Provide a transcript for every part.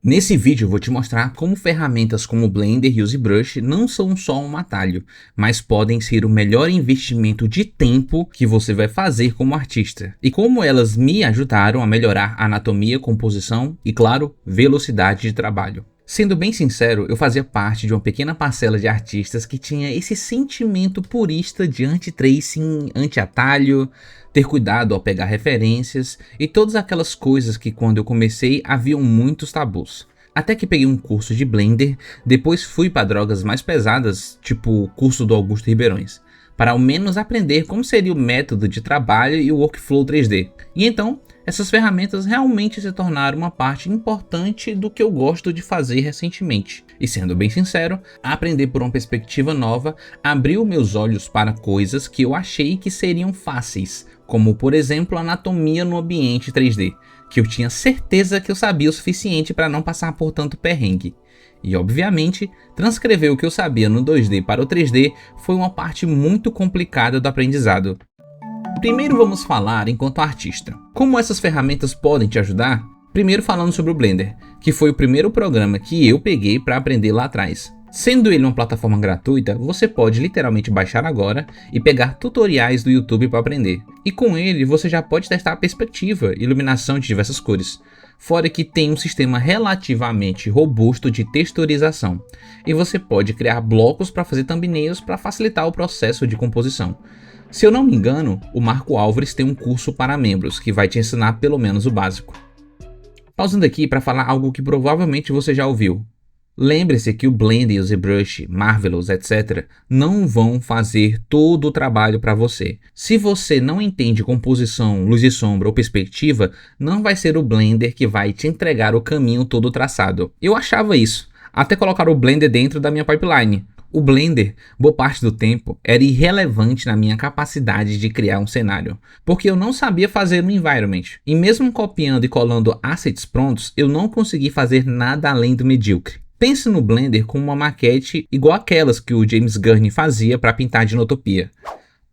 Nesse vídeo eu vou te mostrar como ferramentas como o Blender e o ZBrush não são só um atalho, mas podem ser o melhor investimento de tempo que você vai fazer como artista, e como elas me ajudaram a melhorar a anatomia, composição e, claro, velocidade de trabalho. Sendo bem sincero, eu fazia parte de uma pequena parcela de artistas que tinha esse sentimento purista de anti-tracing, anti-atalho, ter cuidado ao pegar referências e todas aquelas coisas que quando eu comecei haviam muitos tabus. Até que peguei um curso de Blender, depois fui para drogas mais pesadas, tipo o curso do Augusto Ribeirões, para ao menos aprender como seria o método de trabalho e o workflow 3D. E então, essas ferramentas realmente se tornaram uma parte importante do que eu gosto de fazer recentemente. E sendo bem sincero, aprender por uma perspectiva nova abriu meus olhos para coisas que eu achei que seriam fáceis, como por exemplo a anatomia no ambiente 3D, que eu tinha certeza que eu sabia o suficiente para não passar por tanto perrengue. E obviamente, transcrever o que eu sabia no 2D para o 3D foi uma parte muito complicada do aprendizado. Primeiro vamos falar enquanto artista. Como essas ferramentas podem te ajudar? Primeiro falando sobre o Blender, que foi o primeiro programa que eu peguei para aprender lá atrás. Sendo ele uma plataforma gratuita, você pode literalmente baixar agora e pegar tutoriais do YouTube para aprender. E com ele você já pode testar a perspectiva e iluminação de diversas cores. Fora que tem um sistema relativamente robusto de texturização. E você pode criar blocos para fazer thumbnails para facilitar o processo de composição. Se eu não me engano, o Marco Álvares tem um curso para membros que vai te ensinar pelo menos o básico. Pausando aqui para falar algo que provavelmente você já ouviu. Lembre-se que o Blender, o ZBrush, Marvelous, etc. não vão fazer todo o trabalho para você. Se você não entende composição, luz e sombra ou perspectiva, não vai ser o Blender que vai te entregar o caminho todo traçado. Eu achava isso, até colocar o Blender dentro da minha pipeline. O Blender, boa parte do tempo, era irrelevante na minha capacidade de criar um cenário, porque eu não sabia fazer um environment, e mesmo copiando e colando assets prontos, eu não consegui fazer nada além do medíocre. Pense no Blender como uma maquete igual aquelas que o James Gurney fazia para pintar Dinotopia.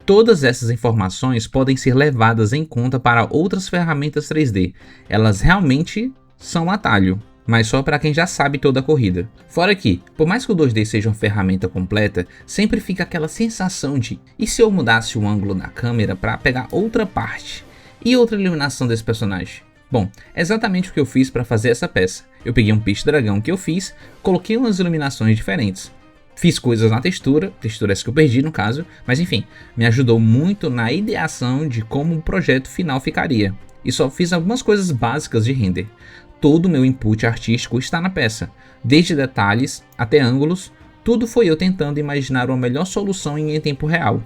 Todas essas informações podem ser levadas em conta para outras ferramentas 3D, elas realmente são um atalho, mas só para quem já sabe toda a corrida. Fora que, por mais que o 2D seja uma ferramenta completa, sempre fica aquela sensação de e se eu mudasse o ângulo da câmera para pegar outra parte e outra iluminação desse personagem? Bom, é exatamente o que eu fiz para fazer essa peça. Eu peguei um peixe dragão que eu fiz, coloquei umas iluminações diferentes. Fiz coisas na textura, texturas que eu perdi no caso, mas enfim, me ajudou muito na ideação de como o projeto final ficaria. E só fiz algumas coisas básicas de render. Todo o meu input artístico está na peça, desde detalhes até ângulos, tudo foi eu tentando imaginar uma melhor solução em tempo real.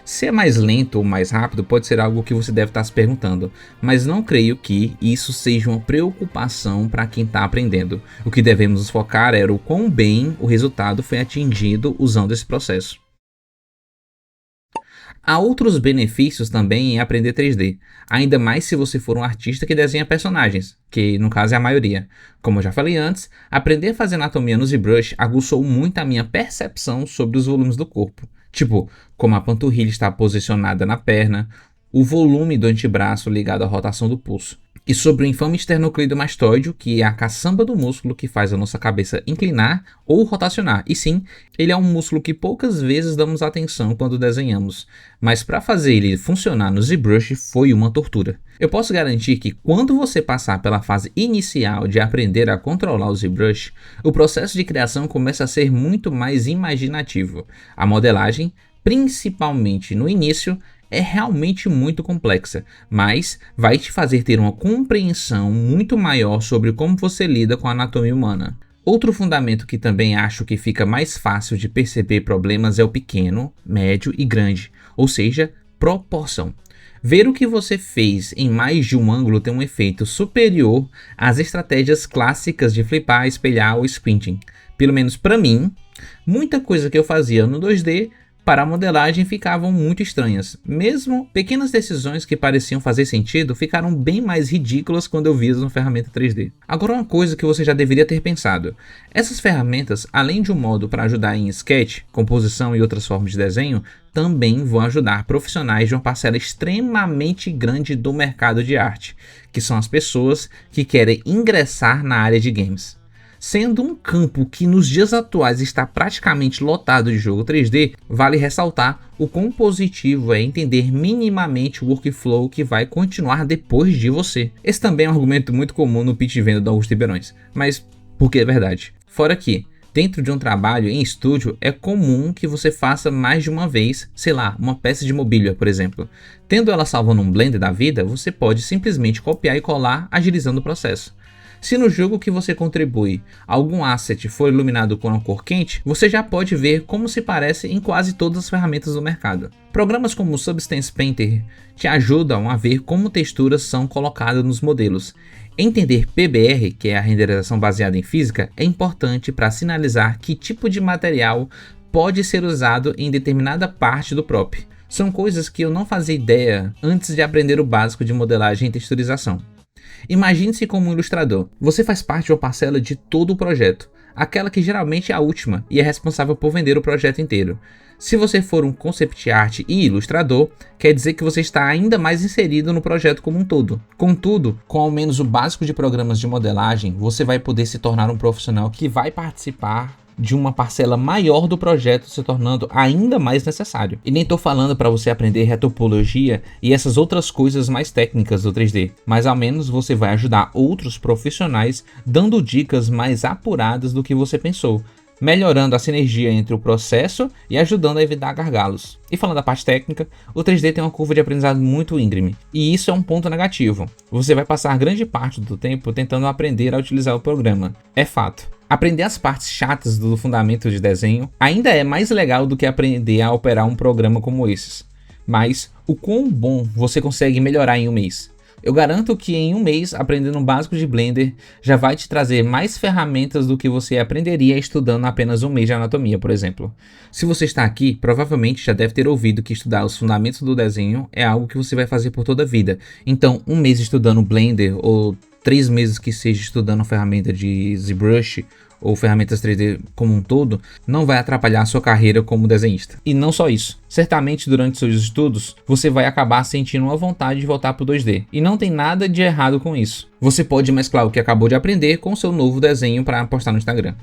Se é mais lento ou mais rápido pode ser algo que você deve estar se perguntando, mas não creio que isso seja uma preocupação para quem está aprendendo. O que devemos nos focar era o quão bem o resultado foi atingido usando esse processo. Há outros benefícios também em aprender 3D, ainda mais se você for um artista que desenha personagens, que no caso é a maioria. Como eu já falei antes, aprender a fazer anatomia no ZBrush aguçou muito a minha percepção sobre os volumes do corpo. Tipo, como a panturrilha está posicionada na perna, o volume do antebraço ligado à rotação do pulso. E sobre o infame esternocleidomastoide, que é a caçamba do músculo que faz a nossa cabeça inclinar ou rotacionar. E sim, ele é um músculo que poucas vezes damos atenção quando desenhamos, mas para fazer ele funcionar no ZBrush foi uma tortura. Eu posso garantir que quando você passar pela fase inicial de aprender a controlar o ZBrush, o processo de criação começa a ser muito mais imaginativo. A modelagem, principalmente no início, é realmente muito complexa, mas vai te fazer ter uma compreensão muito maior sobre como você lida com a anatomia humana. Outro fundamento que também acho que fica mais fácil de perceber problemas é o pequeno, médio e grande, ou seja, proporção. Ver o que você fez em mais de um ângulo tem um efeito superior às estratégias clássicas de flipar, espelhar ou squinting. Pelo menos para mim, muita coisa que eu fazia no 2D para a modelagem ficavam muito estranhas. Mesmo pequenas decisões que pareciam fazer sentido ficaram bem mais ridículas quando eu vi-as no ferramenta 3D. Agora, uma coisa que você já deveria ter pensado: essas ferramentas, além de um modo para ajudar em sketch, composição e outras formas de desenho, também vão ajudar profissionais de uma parcela extremamente grande do mercado de arte, que são as pessoas que querem ingressar na área de games. Sendo um campo que nos dias atuais está praticamente lotado de jogo 3D, vale ressaltar o quão positivo é entender minimamente o workflow que vai continuar depois de você. Esse também é um argumento muito comum no pitch de venda do Augusto Ribeirões, mas porque é verdade. Fora que, dentro de um trabalho em estúdio, é comum que você faça mais de uma vez, sei lá, uma peça de mobília, por exemplo. Tendo ela salva num Blender da vida, você pode simplesmente copiar e colar, agilizando o processo. Se no jogo que você contribui algum asset for iluminado com uma cor quente, você já pode ver como se parece em quase todas as ferramentas do mercado. Programas como o Substance Painter te ajudam a ver como texturas são colocadas nos modelos. Entender PBR, que é a renderização baseada em física, é importante para sinalizar que tipo de material pode ser usado em determinada parte do prop. São coisas que eu não fazia ideia antes de aprender o básico de modelagem e texturização. Imagine-se como um ilustrador. Você faz parte de uma parcela de todo o projeto, aquela que geralmente é a última e é responsável por vender o projeto inteiro. Se você for um concept art e ilustrador, quer dizer que você está ainda mais inserido no projeto como um todo. Contudo, com ao menos o básico de programas de modelagem, você vai poder se tornar um profissional que vai participar de uma parcela maior do projeto, se tornando ainda mais necessário. E nem estou falando para você aprender retopologia e essas outras coisas mais técnicas do 3D, mas ao menos você vai ajudar outros profissionais dando dicas mais apuradas do que você pensou, melhorando a sinergia entre o processo e ajudando a evitar gargalos. E falando da parte técnica, o 3D tem uma curva de aprendizado muito íngreme, e isso é um ponto negativo. Você vai passar grande parte do tempo tentando aprender a utilizar o programa. É fato. Aprender as partes chatas do fundamento de desenho ainda é mais legal do que aprender a operar um programa como esses. Mas o quão bom você consegue melhorar em um mês? Eu garanto que em um mês, aprendendo o básico de Blender, já vai te trazer mais ferramentas do que você aprenderia estudando apenas um mês de anatomia, por exemplo. Se você está aqui, provavelmente já deve ter ouvido que estudar os fundamentos do desenho é algo que você vai fazer por toda a vida. Então, um mês estudando Blender ou 3 meses que seja estudando a ferramenta de ZBrush ou ferramentas 3D como um todo, não vai atrapalhar a sua carreira como desenhista. E não só isso, certamente durante seus estudos, você vai acabar sentindo uma vontade de voltar para o 2D. E não tem nada de errado com isso. Você pode mesclar o que acabou de aprender com o seu novo desenho para postar no Instagram.